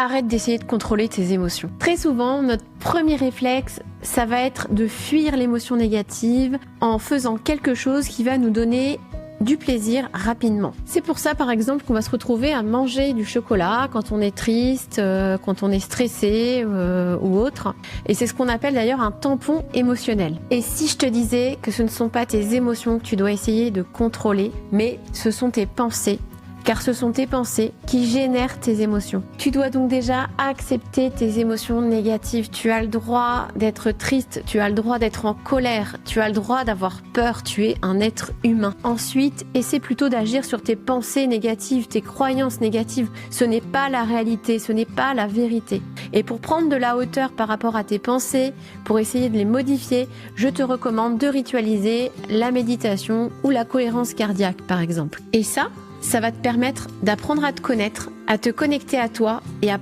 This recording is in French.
arrête d'essayer de contrôler tes émotions. Très souvent, notre premier réflexe, ça va être de fuir l'émotion négative en faisant quelque chose qui va nous donner du plaisir rapidement. C'est pour ça par exemple qu'on va se retrouver à manger du chocolat quand on est triste, quand on est stressé ou autre. Et c'est ce qu'on appelle d'ailleurs un tampon émotionnel. Et si je te disais que ce ne sont pas tes émotions que tu dois essayer de contrôler, mais ce sont tes pensées, car ce sont tes pensées qui génèrent tes émotions. Tu dois donc déjà accepter tes émotions négatives. Tu as le droit d'être triste, tu as le droit d'être en colère, tu as le droit d'avoir peur, tu es un être humain. Ensuite, essaie plutôt d'agir sur tes pensées négatives, tes croyances négatives. Ce n'est pas la réalité, ce n'est pas la vérité. Et pour prendre de la hauteur par rapport à tes pensées, pour essayer de les modifier, je te recommande de ritualiser la méditation ou la cohérence cardiaque par exemple. Et ça va te permettre d'apprendre à te connaître, à te connecter à toi et à